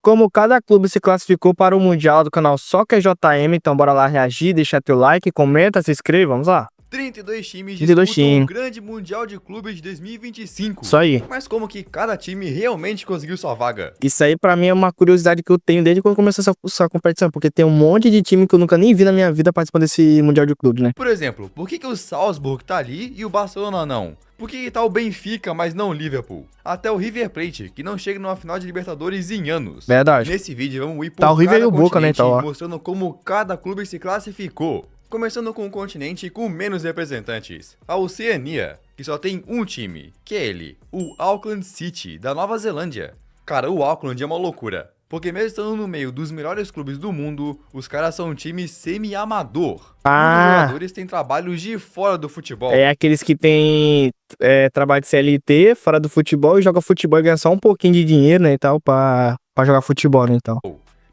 Como cada clube se classificou para o Mundial do canal Soccer JM, então bora lá reagir, deixa teu like, comenta, se inscreve, vamos lá. 32 times 32 disputam times. o Grande Mundial de Clubes de 2025. Isso aí. Mas como que cada time realmente conseguiu sua vaga? Isso aí pra mim é uma curiosidade que eu tenho desde quando começou essa competição, porque tem um monte de time que eu nunca nem vi na minha vida participando desse Mundial de Clubes, né? Por exemplo, por que o Salzburg tá ali e o Barcelona não? Por que tá o Benfica, mas não o Liverpool? Até o River Plate, que não chega numa final de Libertadores em anos. Verdade. Nesse vídeo vamos ir por Tá o River cada e o Boca, né, continente, então, ó. mostrando como cada clube se classificou. Começando com o continente com menos representantes, a Oceania, que só tem um time, que é ele, o Auckland City, da Nova Zelândia. Cara, o Auckland é uma loucura, porque mesmo estando no meio dos melhores clubes do mundo, os caras são um time semi-amador. Muitos jogadores têm trabalhos de fora do futebol. É aqueles que tem trabalho de CLT, fora do futebol, e joga futebol e ganha só um pouquinho de dinheiro, né, e tal, pra jogar futebol, né, e tal.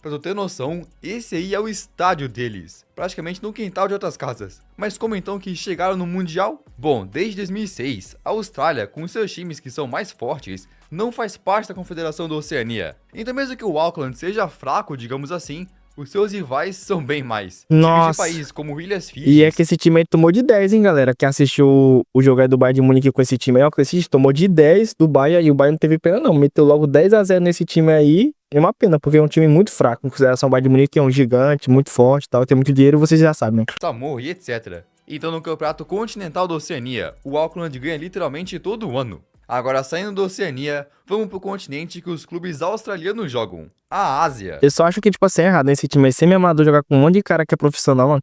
Pra tu ter noção, esse aí é o estádio deles, praticamente no quintal de outras casas. Mas como então que chegaram no Mundial? Bom, desde 2006, a Austrália, com seus times que são mais fortes, não faz parte da Confederação da Oceania. Então mesmo que o Auckland seja fraco, digamos assim, os seus rivais são bem mais. Nossa. Times de países como Williams Fish. E é que esse time aí tomou de 10, hein, galera. Quem assistiu o jogo aí do Bayern de Munique com esse time aí, ó, que esse tomou de 10 do Bayern e o Bayern não teve pena não. Meteu logo 10-0 nesse time aí. É uma pena, porque é um time muito fraco, em consideração ao Bayern de Munique, que é um gigante, muito forte e tal, tem muito dinheiro, vocês já sabem, né? Samoa e etc. Então no Campeonato Continental da Oceania, o Auckland ganha literalmente todo ano. Agora saindo da Oceania, vamos pro continente que os clubes australianos jogam, a Ásia. Eu só acho que, tipo assim, é errado nesse time aí, semi-amador jogar com um monte de cara que é profissional, mano.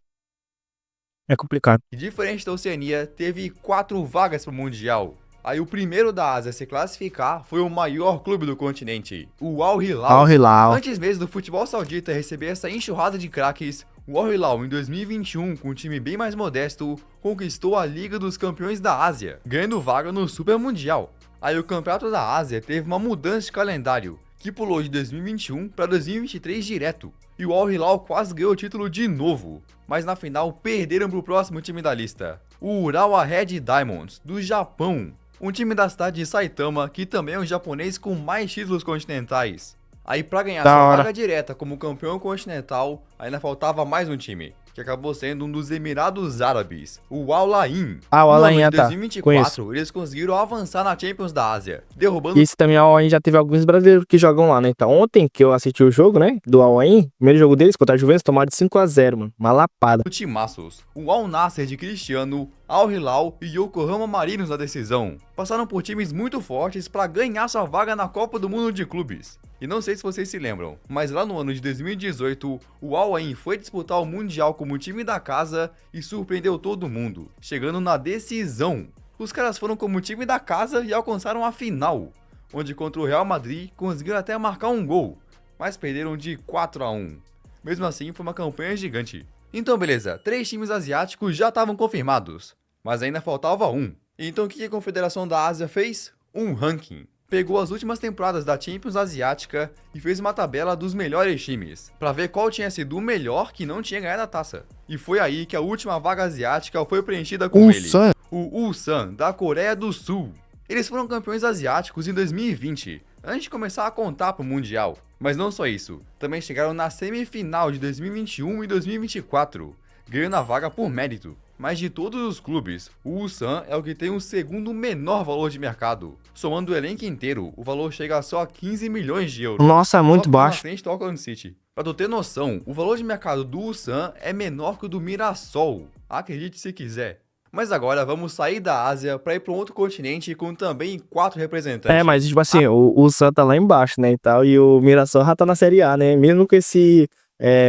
É complicado. E diferente da Oceania, teve 4 vagas pro Mundial. Aí o primeiro da Ásia a se classificar foi o maior clube do continente, o Al Hilal. Al Hilal. Antes mesmo do futebol saudita receber essa enxurrada de craques, o Al Hilal em 2021, com um time bem mais modesto, conquistou a Liga dos Campeões da Ásia, ganhando vaga no Super Mundial. Aí o Campeonato da Ásia teve uma mudança de calendário, que pulou de 2021 para 2023 direto. E o Al Hilal quase ganhou o título de novo, mas na final perderam para o próximo time da lista, o Urawa Red Diamonds, do Japão. Um time da cidade de Saitama, que também é um japonês com mais títulos continentais. Aí pra ganhar sua vaga direta como campeão continental, ainda faltava mais um time, que acabou sendo um dos Emirados Árabes, o Al Ain. Ah, o Al Ain, no ano de tá. 2024, eles conseguiram avançar na Champions da Ásia, derrubando... E esse também, o Al Ain já teve alguns brasileiros que jogam lá, né? Então ontem que eu assisti o jogo, né, do Al Ain, primeiro jogo deles contra a Juventus, tomaram de 5-0, mano. Uma lapada. Timaços, o Al Nassr de Cristiano, Al Hilal e Yokohama Marinos na decisão. Passaram por times muito fortes para ganhar sua vaga na Copa do Mundo de Clubes. E não sei se vocês se lembram, mas lá no ano de 2018, o Al Ain foi disputar o Mundial como time da casa e surpreendeu todo mundo, chegando na decisão. Os caras foram como time da casa e alcançaram a final, onde contra o Real Madrid conseguiram até marcar um gol, mas perderam de 4-1. Mesmo assim, foi uma campanha gigante. Então beleza, 3 times asiáticos já estavam confirmados, mas ainda faltava um. Então o que a Confederação da Ásia fez? Um ranking. Pegou as últimas temporadas da Champions Asiática e fez uma tabela dos melhores times, para ver qual tinha sido o melhor que não tinha ganhado a taça. E foi aí que a última vaga asiática foi preenchida com ele, o Ulsan, da Coreia do Sul. Eles foram campeões asiáticos em 2020, antes de começar a contar pro Mundial. Mas não só isso, também chegaram na semifinal de 2021 e 2024, ganhando a vaga por mérito. Mas de todos os clubes, o Ulsan é o que tem o segundo menor valor de mercado. Somando o elenco inteiro, o valor chega a só 15 milhões de euros. Nossa, muito baixo. Na frente do Auckland City. Pra tu ter noção, o valor de mercado do Ulsan é menor que o do Mirassol. Acredite se quiser. Mas agora vamos sair da Ásia para ir para um outro continente com também 4 representantes. É, mas tipo assim, o Sun tá lá embaixo, né, e tal, e o Mirassol já tá na Série A, né, mesmo com esse,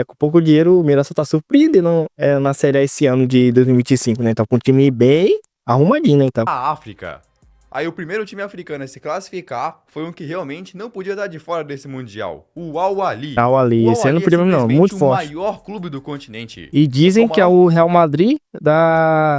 com pouco dinheiro, o Mirassol tá surpreendendo na Série A esse ano de 2025, né, tá com um time bem arrumadinho, né, então. A África. Aí o primeiro time africano a se classificar foi um que realmente não podia dar de fora desse Mundial, o Al Ahly. Al Ahly, esse ano não podia mesmo não, muito forte. O maior clube do continente. E dizem que é o Real Madrid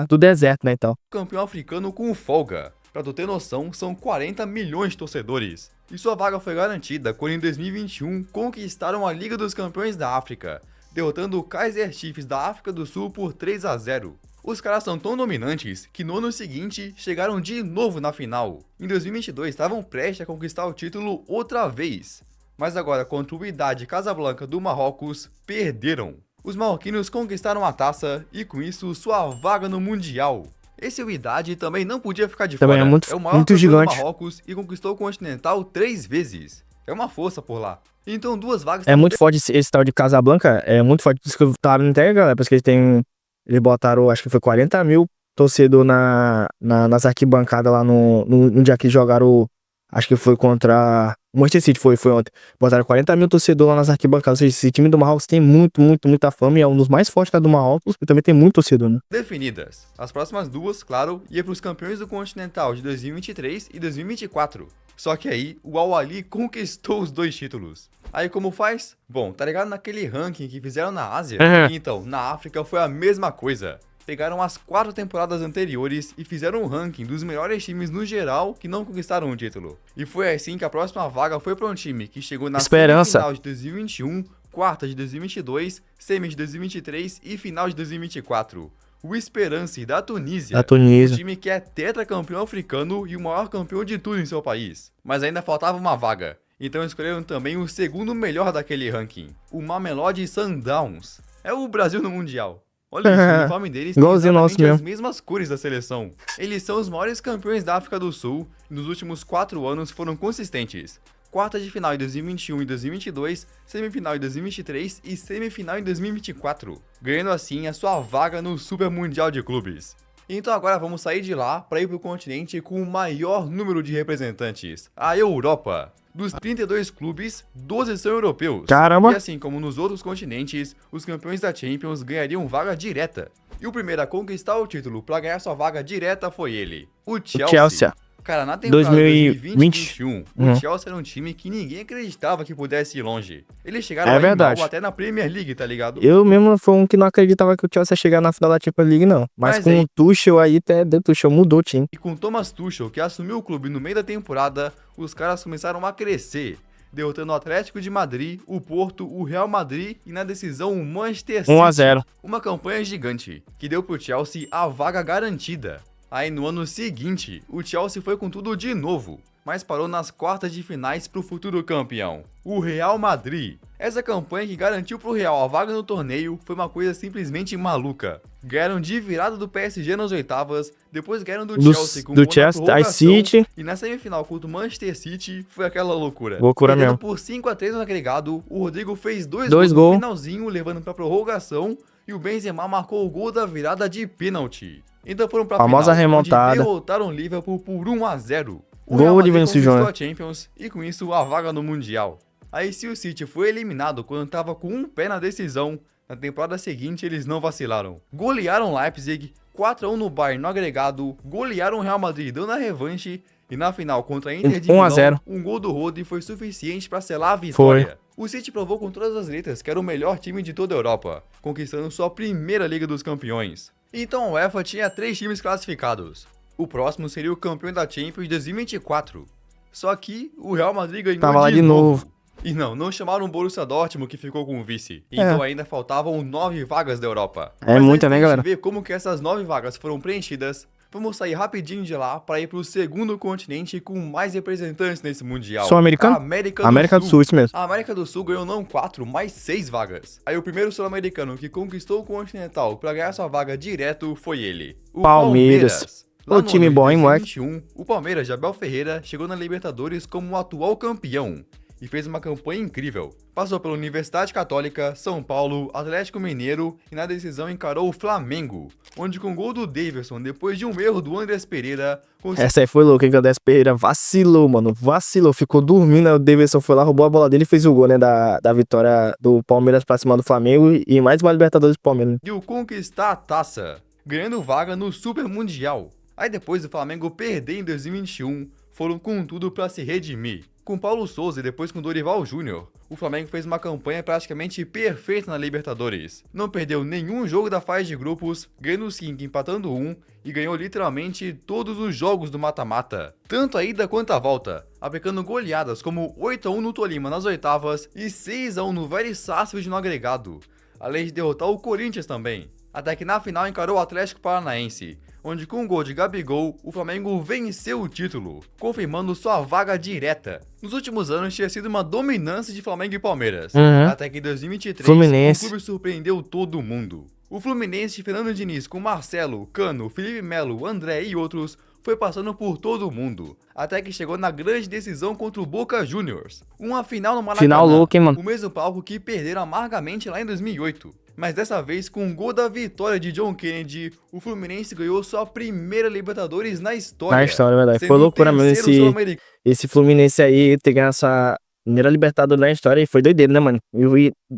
do deserto, né, então. Campeão africano com folga. Pra tu ter noção, são 40 milhões de torcedores. E sua vaga foi garantida quando em 2021 conquistaram a Liga dos Campeões da África, derrotando o Kaizer Chiefs da África do Sul por 3-0. Os caras são tão dominantes que no ano seguinte chegaram de novo na final. Em 2022 estavam prestes a conquistar o título outra vez. Mas agora, contra o Wydad Casablanca do Marrocos, perderam. Os marroquinos conquistaram a taça e, com isso, sua vaga no Mundial. Esse Wydad também não podia ficar de Também fora. é muito, o maior muito campeão do gigante. Marrocos e conquistou o Continental 3 vezes. É uma força por lá. Então, 2 vagas... É muito forte esse tal de Casablanca, é muito forte. Por isso que eu tava no Inter, galera, porque eles botaram, acho que foi 40 mil torcedor nas arquibancadas lá no dia que jogaram, acho que foi contra o Manchester City, foi ontem. Botaram 40 mil torcedor lá nas arquibancadas. Ou seja, esse time do Marrocos tem muita fama e é um dos mais fortes do Marrocos e também tem muito torcedor, né? definidas. As próximas 2, claro, ia para os campeões do Continental de 2023 e 2024. Só que aí, o Al Ahly conquistou os 2 títulos. Aí como faz? Bom, tá ligado naquele ranking que fizeram na Ásia? Então, na África foi a mesma coisa. Pegaram as 4 temporadas anteriores e fizeram um ranking dos melhores times no geral que não conquistaram o título. E foi assim que a próxima vaga foi para um time que chegou na semifinal de 2021, quarta de 2022, semi de 2023 e final de 2024. O Esperance da Tunísia. O time que é tetracampeão africano e o maior campeão de tudo em seu país. Mas ainda faltava uma vaga. Então escolheram também o segundo melhor daquele ranking, o Mamelodi Sundowns. É o Brasil no Mundial. Olha isso, o uniforme deles tem exatamente as mesmas cores da seleção. Eles são os maiores campeões da África do Sul e nos últimos 4 anos foram consistentes. Quarta de final em 2021 e 2022, semifinal em 2023 e semifinal em 2024, ganhando assim a sua vaga no Super Mundial de Clubes. Então agora vamos sair de lá para ir para o continente com o maior número de representantes, a Europa. Dos 32 clubes, 12 são europeus. Caramba! E assim como nos outros continentes, os campeões da Champions ganhariam vaga direta. E o primeiro a conquistar o título para ganhar sua vaga direta foi ele, o Chelsea. Cara, na temporada 2020-2021, o Chelsea era um time que ninguém acreditava que pudesse ir longe. Eles chegaram a ir mal até na Premier League, tá ligado? Eu mesmo foi um que não acreditava que o Chelsea ia chegar na final da Champions League, não. Mas com o Tuchel aí, até o Tuchel mudou o time. E com Thomas Tuchel, que assumiu o clube no meio da temporada, os caras começaram a crescer, derrotando o Atlético de Madrid, o Porto, o Real Madrid e na decisão o Manchester City. 1-0. Uma campanha gigante, que deu pro Chelsea a vaga garantida. Aí no ano seguinte, o Chelsea foi com tudo de novo, mas parou nas quartas de finais pro futuro campeão, o Real Madrid. Essa campanha que garantiu pro Real a vaga no torneio foi uma coisa simplesmente maluca. Ganharam de virada do PSG nas oitavas, depois ganharam do Chelsea com do Chelsea, City. E na semifinal contra o Manchester City foi aquela loucura. Loucura mesmo. Por 5-3 no agregado, o Rodrigo fez 2 gols no finalzinho, levando pra prorrogação, e o Benzema marcou o gol da virada de pênalti. Então foram pra famosa final, remontada. onde derrotaram o Liverpool por 1-0. O Gol Real de Madrid Vinícius Júnior. a Champions e com isso a vaga no Mundial. Aí se o City foi eliminado quando tava com um pé na decisão, na temporada seguinte eles não vacilaram. Golearam Leipzig, 4-1 no Bayern no agregado, golearam o Real Madrid dando a revanche e na final contra a Inter de Milão, 1-0. um gol do Rodri foi suficiente para selar a vitória. O City provou com todas as letras que era o melhor time de toda a Europa, conquistando sua primeira Liga dos Campeões. Então a UEFA tinha 3 times classificados. O próximo seria o campeão da Champions de 2024. Só que o Real Madrid ganhou Tava lá de novo. E não chamaram o Borussia Dortmund que ficou com o vice. Então ainda faltavam 9 vagas da Europa. É muita, né, galera? Ver como que essas 9 vagas foram preenchidas, vamos sair rapidinho de lá para ir para o segundo continente com mais representantes nesse Mundial. Sul-americano? América do Sul, isso mesmo. A América do Sul ganhou não 4, mas 6 vagas. Aí o primeiro sul-americano que conquistou o Continental para ganhar sua vaga direto foi ele, o Palmeiras. O time bom, hein, moleque? O Palmeiras de Abel Ferreira chegou na Libertadores como o atual campeão e fez uma campanha incrível. Passou pela Universidade Católica, São Paulo, Atlético Mineiro e na decisão encarou o Flamengo, onde com o gol do Daverson, depois de um erro do Andrés Pereira... Essa aí foi louca, hein, que o Andrés Pereira vacilou, mano, vacilou, ficou dormindo, aí o Daverson foi lá, roubou a bola dele e fez o gol, né, da vitória do Palmeiras pra cima do Flamengo e mais uma Libertadores do Palmeiras. E o conquistar a taça, ganhando vaga no Super Mundial. Aí depois do Flamengo perder em 2021, foram com tudo pra se redimir. Com Paulo Souza e depois com Dorival Júnior, o Flamengo fez uma campanha praticamente perfeita na Libertadores. Não perdeu nenhum jogo da fase de grupos, ganhando 5, empatando 1 e ganhou literalmente todos os jogos do mata-mata. Tanto a ida quanto a volta, aplicando goleadas como 8-1 no Tolima nas oitavas e 6-1 no Very Sarsfield no agregado, além de derrotar o Corinthians também. Até que na final encarou o Atlético Paranaense, onde com um gol de Gabigol, o Flamengo venceu o título, confirmando sua vaga direta. Nos últimos anos tinha sido uma dominância de Flamengo e Palmeiras, até que em 2023 Fluminense. o clube surpreendeu todo mundo. O Fluminense de Fernando Diniz com Marcelo, Cano, Felipe Melo, André e outros foi passando por todo mundo, até que chegou na grande decisão contra o Boca Juniors. Uma final no Maracanã, Final louca, hein, mano? o mesmo palco que perderam amargamente lá em 2008. Mas dessa vez, com o gol da vitória de John Kennedy, o Fluminense ganhou sua primeira Libertadores na história. Na história, verdade. sendo Foi o loucura mesmo terceiro sul-americano. esse Fluminense aí ter ganhado essa primeira Libertadores na história e foi doideiro, né, mano?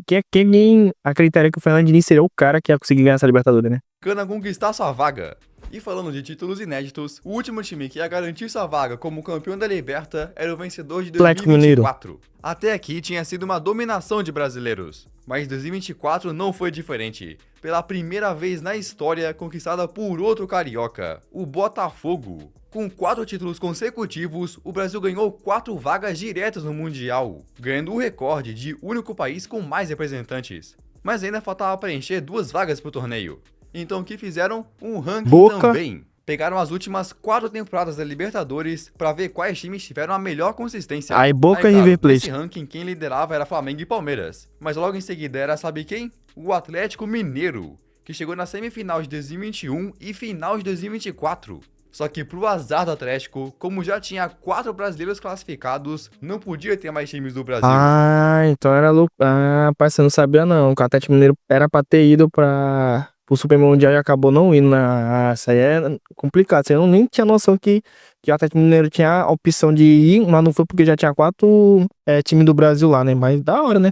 Quem acreditaria que o Fernando Diniz seria o cara que ia conseguir ganhar essa Libertadores, né? A conquistar sua vaga. E falando de títulos inéditos, o último time que ia garantir sua vaga como campeão da Liberta era o vencedor de Atlético Mineiro. 2024. Até aqui tinha sido uma dominação de brasileiros, mas 2024 não foi diferente. Pela primeira vez na história, conquistada por outro carioca, o Botafogo. Com 4 títulos consecutivos, o Brasil ganhou 4 vagas diretas no Mundial, ganhando o recorde de único país com mais representantes. Mas ainda faltava preencher 2 vagas pro torneio. Então o que fizeram? Um ranking Boca. também. Pegaram as últimas 4 temporadas da Libertadores pra ver quais times tiveram a melhor consistência. Aí Boca e claro, River Plate. nesse ranking quem liderava era Flamengo e Palmeiras. Mas logo em seguida era, sabe quem? O Atlético Mineiro, que chegou na semifinal de 2021 e final de 2024. Só que pro azar do Atlético, como já tinha 4 brasileiros classificados, não podia ter mais times do Brasil. Ah, então era louco. Ah, rapaz, você não sabia não. Que o Atlético Mineiro era pra ter ido pro Super Mundial e acabou não indo. Isso aí é complicado. Você nem tinha noção que o Atlético Mineiro tinha a opção de ir, mas não foi porque já tinha 4 times do Brasil lá, né? Mas da hora, né?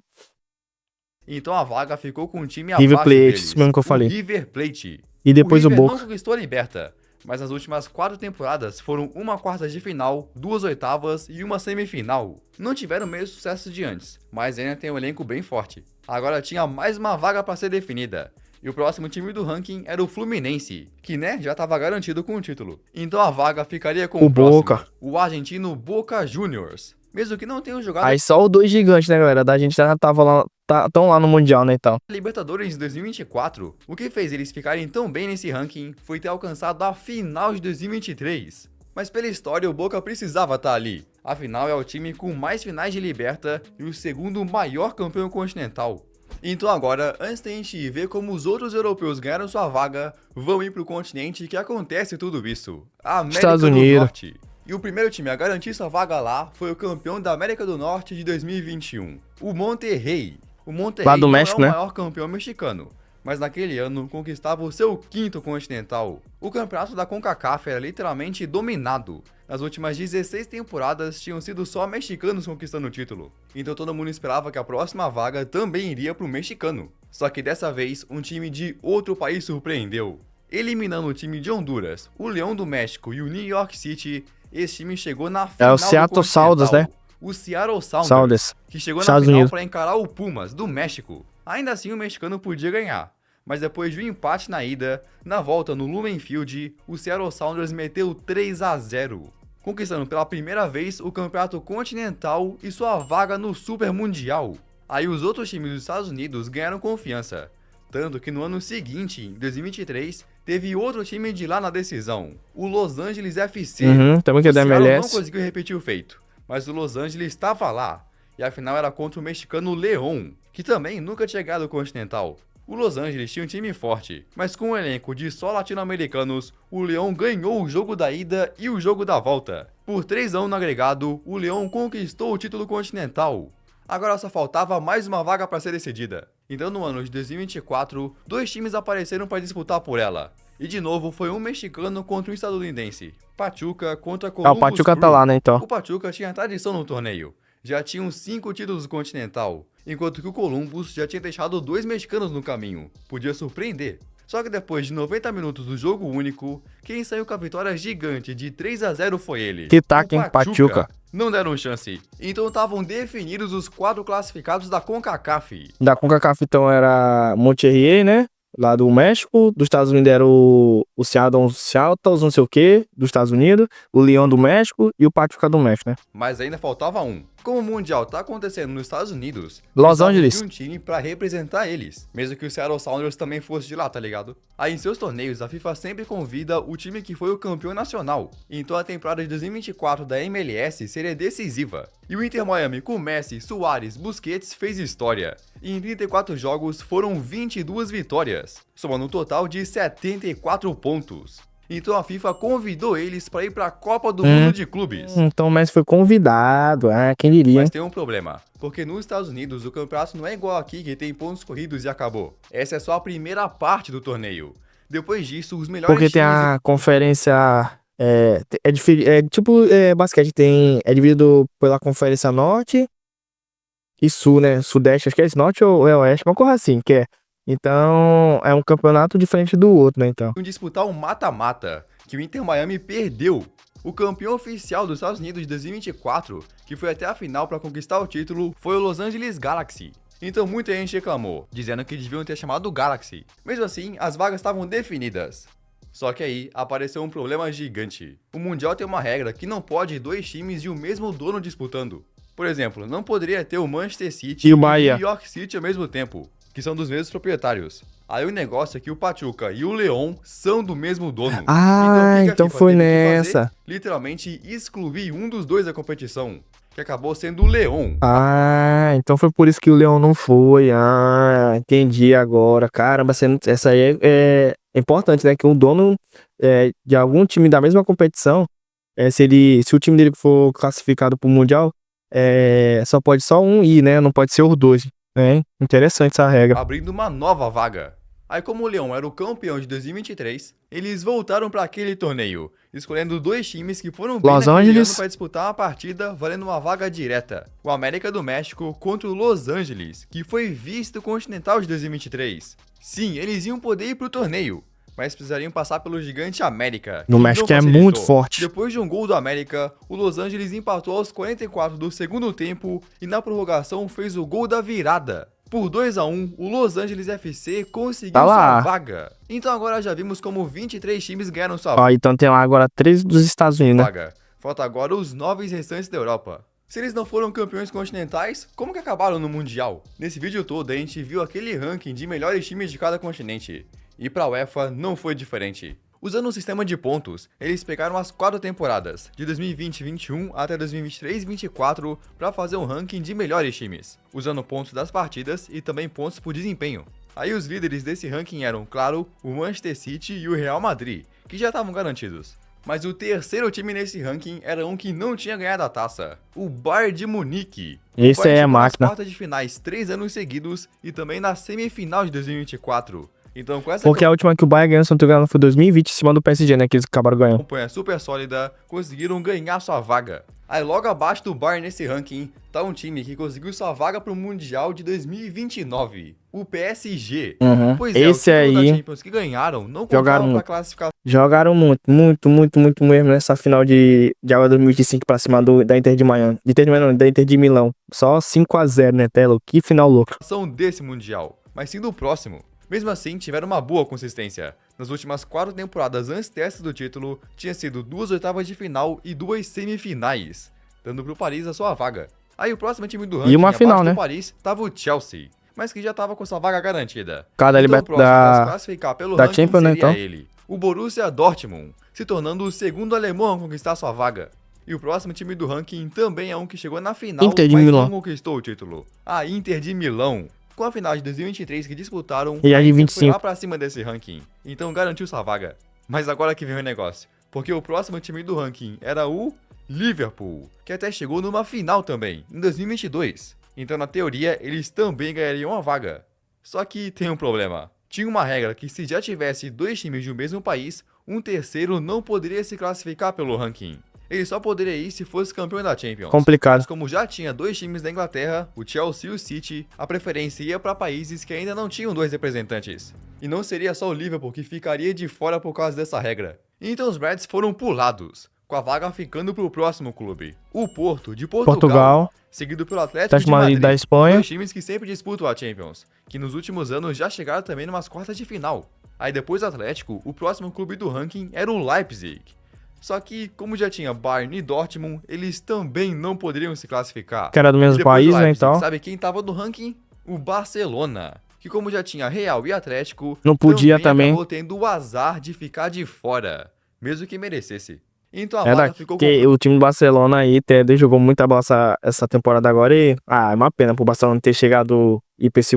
Então a vaga ficou com um time River abaixo Plate, deles, isso mesmo que eu falei. o River Plate. E depois o River Boca. não conquistou a Liberta, mas nas últimas 4 temporadas foram uma quarta de final, 2 oitavas e uma semifinal. Não tiveram o mesmo sucesso de antes, mas ainda tem um elenco bem forte. Agora tinha mais uma vaga para ser definida. E o próximo time do ranking era o Fluminense, que já estava garantido com o título. Então a vaga ficaria com O o próximo, Boca. o argentino Boca Juniors. Mesmo que não tenham jogado Aí só os 2 gigantes, né, galera? Da gente já tava lá, tão lá no Mundial, né, então. Libertadores de 2024, o que fez eles ficarem tão bem nesse ranking foi ter alcançado a final de 2023. Mas pela história, o Boca precisava estar ali. Afinal, é o time com mais finais de Liberta e o segundo maior campeão continental. Então agora, antes da gente ver como os outros europeus ganharam sua vaga, vamos ir pro continente que acontece tudo isso. A América Estados do Unidos. Norte. E o primeiro time a garantir sua vaga lá foi o campeão da América do Norte de 2021, o Monterrey. O Monterrey Lá do não México, é o né? maior campeão mexicano, mas naquele ano conquistava o seu 5º continental. O campeonato da CONCACAF era literalmente dominado. Nas últimas 16 temporadas tinham sido só mexicanos conquistando o título. Então todo mundo esperava que a próxima vaga também iria pro mexicano. Só que dessa vez um time de outro país surpreendeu. Eliminando o time de Honduras, o Leão do México e o New York City, esse time chegou na final o Seattle do Continental. Sounders, né? O Seattle Sounders, Sounders. que chegou na Estados final Unidos. para encarar o Pumas, do México. Ainda assim o mexicano podia ganhar, mas depois de um empate na ida, na volta no Lumen Field, o Seattle Sounders meteu 3-0, conquistando pela primeira vez o campeonato continental e sua vaga no Super Mundial. Aí os outros times dos Estados Unidos ganharam confiança, tanto que no ano seguinte, em 2023, teve outro time de lá na decisão, o Los Angeles FC. Também que é O da Seattle não MLS. conseguiu repetir o feito, mas o Los Angeles estava lá, e a final era contra o mexicano León, que também nunca tinha ganhado o Continental. O Los Angeles tinha um time forte, mas com um elenco de só latino-americanos, o León ganhou o jogo da ida e o jogo da volta. Por 3-1 no agregado, o León conquistou o título continental. Agora só faltava mais uma vaga para ser decidida. Então no ano de 2024, 2 times apareceram para disputar por ela. E de novo foi um mexicano contra um estadunidense. Pachuca contra Columbus O Pachuca Crew. tá lá, né, então. O Pachuca tinha tradição no torneio. Já tinham 5 títulos do Continental, enquanto que o Columbus já tinha deixado 2 mexicanos no caminho. Podia surpreender. Só que depois de 90 minutos do jogo único, quem saiu com a vitória gigante de 3-0 foi ele. Que taca, o hein, Pachuca. Não deram chance. Então estavam definidos os 4 classificados da CONCACAF. Da CONCACAF, então, era Monterrey, né? Lá do México. Dos Estados Unidos era o o Seattle, não sei o que, dos Estados Unidos, o Leão do México e o Pachuca do México, né? Mas ainda faltava um. Como o Mundial tá acontecendo nos Estados Unidos, Los precisava Angeles. de um time pra representar eles, mesmo que o Seattle Sounders também fosse de lá, tá ligado? Aí em seus torneios, a FIFA sempre convida o time que foi o campeão nacional, então a temporada de 2024 da MLS seria decisiva. E o Inter Miami com Messi, Suárez, Busquets fez história. E em 34 jogos foram 22 vitórias, somando um total de 74 pontos. Então a FIFA convidou eles para ir para a Copa do Mundo de Clubes. Então o Messi foi convidado, quem diria, Mas hein? tem um problema, porque nos Estados Unidos o campeonato não é igual aqui que tem pontos corridos e acabou. Essa é só a primeira parte do torneio. Depois disso, os melhores Porque tem times a conferência, basquete, é dividido pela conferência norte e sul, né? Sudeste, acho que é esse, norte ou é oeste, uma coisa assim, que é. Então, é um campeonato diferente do outro, né, então. iam disputar um mata-mata, que o Inter Miami perdeu. O campeão oficial dos Estados Unidos de 2024, que foi até a final para conquistar o título, foi o Los Angeles Galaxy. Então muita gente reclamou, dizendo que deviam ter chamado o Galaxy. Mesmo assim, as vagas estavam definidas. Só que aí apareceu um problema gigante. O Mundial tem uma regra que não pode dois times de um mesmo dono disputando. Por exemplo, não poderia ter o Manchester City E o Bahia. New York City ao mesmo tempo, que são dos mesmos proprietários. Aí o negócio é que o Pachuca e o Leão são do mesmo dono. Ah, o que a então FIFA foi teve que nessa. fazer? Literalmente excluir um dos dois da competição, que acabou sendo o Leão. Ah, então foi por isso que o Leão não foi. Ah, entendi agora. Caramba, essa aí é importante, né? Que o dono de algum time da mesma competição, se o time dele for classificado pro Mundial, só pode só um ir, né? Não pode ser os dois. É interessante essa regra. Abrindo uma nova vaga. Aí como o Leão era o campeão de 2023, eles voltaram para aquele torneio, escolhendo dois times que foram bem Los naquele Angeles. ano para disputar uma partida valendo uma vaga direta. O América do México contra o Los Angeles, que foi vice-continental de 2023. Sim, eles iam poder ir pro torneio, mas precisariam passar pelo gigante América. No que México não é facilitou. muito forte. Depois de um gol do América, o Los Angeles empatou aos 44 do segundo tempo e na prorrogação fez o gol da virada. Por 2-1, o Los Angeles FC conseguiu Tá lá. sua vaga. Então agora já vimos como 23 times ganharam sua Ó, então tem lá agora 13 dos Estados Unidos, né? vaga. Falta agora os 9 restantes da Europa. Se eles não foram campeões continentais, como que acabaram no Mundial? Nesse vídeo todo a gente viu aquele ranking de melhores times de cada continente. E pra UEFA não foi diferente. Usando um sistema de pontos, eles pegaram as 4 temporadas, de 2020-21 até 2023-24, para fazer um ranking de melhores times, usando pontos das partidas e também pontos por desempenho. Aí os líderes desse ranking eram, claro, o Manchester City e o Real Madrid, que já estavam garantidos. Mas o terceiro time nesse ranking era um que não tinha ganhado a taça, o Bayern de Munique. Esse O Bayern aí é chegou máquina. nas quartas de finais 3 anos seguidos e também na semifinal de 2024. Então com essa Porque a última que o Bayern ganhou, se não tô enganado, foi 2020, em cima do PSG, né? Que eles acabaram ganhando. campanha super sólida, conseguiram ganhar sua vaga. Aí logo abaixo do Bayern nesse ranking, tá um time que conseguiu sua vaga pro Mundial de 2029, o PSG. Uhum. Pois Esse o título aí da Champions que ganharam não jogaram contavam pra muito. classificar Jogaram muito mesmo nessa final de agora 2025 pra cima da Inter de Miami. Da Inter de Milão. Só 5-0, né, Telo? Que final louco. desse Mundial, mas sim do próximo. Mesmo assim, tiveram uma boa consistência. Nas últimas 4 temporadas antes dessa do título, tinha sido 2 oitavas de final e 2 semifinais, dando pro Paris a sua vaga. Aí o próximo time do ranking uma abaixo final, do né? Paris tava o Chelsea, mas que já tava com sua vaga garantida. Cada Então o próximo a se classificar pelo da ranking Champions, né, seria então? ele, o Borussia Dortmund, se tornando o segundo alemão a conquistar sua vaga. E o próximo time do ranking também é um que chegou na final, Inter de mas Milão. não conquistou o título. A Inter de Milão. Com a final de 2023 que disputaram, E a de Inter 25. foi lá pra cima desse ranking, então garantiu sua vaga. Mas agora que vem o negócio, porque o próximo time do ranking era o Liverpool, que até chegou numa final também, em 2022. Então na teoria eles também ganhariam a vaga. Só que tem um problema. Tinha uma regra que se já tivesse 2 times do mesmo país, um terceiro não poderia se classificar pelo ranking. Ele só poderia ir se fosse campeão da Champions. Complicado. Mas como já tinha 2 times da Inglaterra, o Chelsea e o City, a preferência ia para países que ainda não tinham 2 representantes. E não seria só o Liverpool que ficaria de fora por causa dessa regra. Então os Reds foram pulados. com a vaga ficando pro próximo clube, o Porto de Portugal, seguido pelo Atlético Atlético de de Madrid Madrid, da Espanha. dois times que sempre disputam a Champions, que nos últimos anos já chegaram também numas quartas de final. Aí depois do Atlético, o próximo clube do ranking era o Leipzig. Só que, como já tinha Bayern e Dortmund, eles também não poderiam se classificar. Que era do E mesmo depois país, do né, Leipzig, então. sabe quem tava no ranking? O Barcelona, que como já tinha Real e Atlético, Não podia também. acabou tendo o azar de ficar de fora, mesmo que merecesse. Então a É vaga ficou com que o time do Barcelona aí jogou muita bola essa temporada agora e é uma pena pro Barcelona ter chegado e ir pra esse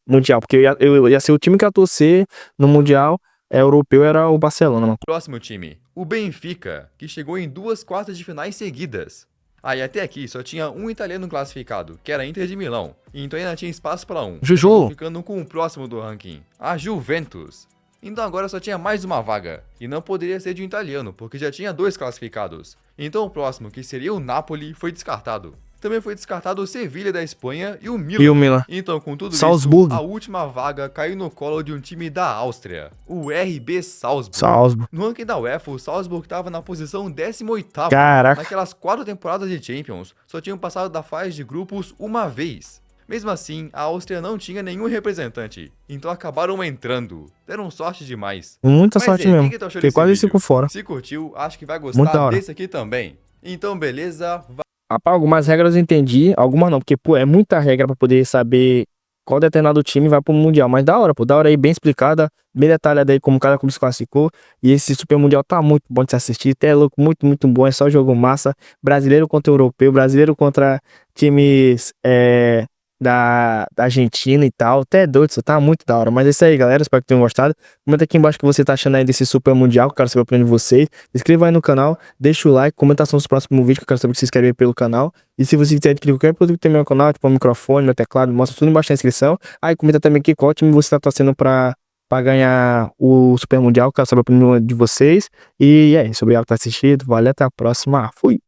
Mundial, porque eu ia ser o time que ia torcer no Mundial europeu, era o Barcelona, mano. próximo time, o Benfica, que chegou em 2 quartas de finais seguidas. Aí até aqui só tinha um italiano classificado, que era a Inter de Milão, e então ainda tinha espaço para um, Juju. ficando com o próximo do ranking, a Juventus. Então agora só tinha mais uma vaga, e não poderia ser de um italiano, porque já tinha 2 classificados. Então o próximo, que seria o Napoli, foi descartado. Também foi descartado o Sevilha da Espanha e o Milan. E o Milan. Então, com tudo Salzburg. isso, a última vaga caiu no colo de um time da Áustria, o RB Salzburg. Salzburg. No ranking da UEFA, o Salzburg estava na posição 18º. Caraca. Naquelas 4 temporadas de Champions, só tinham passado da fase de grupos uma vez. Mesmo assim, a Áustria não tinha nenhum representante, então acabaram entrando. Deram sorte demais. Muita Mas sorte aí, mesmo. o que tu achou Fiquei desse quase vídeo? 5 fora. Se curtiu, acho que vai Muito da gostar hora. desse aqui também. Então, beleza? Rapaz, algumas regras eu entendi, algumas não, porque, pô, é muita regra pra poder saber qual determinado time vai pro Mundial. Mas da hora, pô, da hora aí, bem explicada, bem detalhada aí como cada clube se classificou. E esse Super Mundial tá muito bom de se assistir, até é louco, muito, muito bom. É só jogo massa, brasileiro contra europeu, brasileiro contra times da Argentina e tal. Até é doido, isso tá muito da hora. Mas é isso aí, galera, espero que tenham gostado. Comenta aqui embaixo o que você tá achando aí desse Super Mundial, que eu quero saber a opinião de vocês. Se inscreva aí no canal, deixa o like, comenta sobre os próximos vídeos, que eu quero saber que se inscreve aí pelo canal. E se você quiser adquirir qualquer produto que tem no meu canal, tipo um microfone, meu teclado, mostra tudo embaixo na descrição. Aí comenta também aqui qual time você tá torcendo pra ganhar o Super Mundial, que eu quero saber a opinião de vocês. E é isso, obrigado por ter assistido, valeu, até a próxima, fui!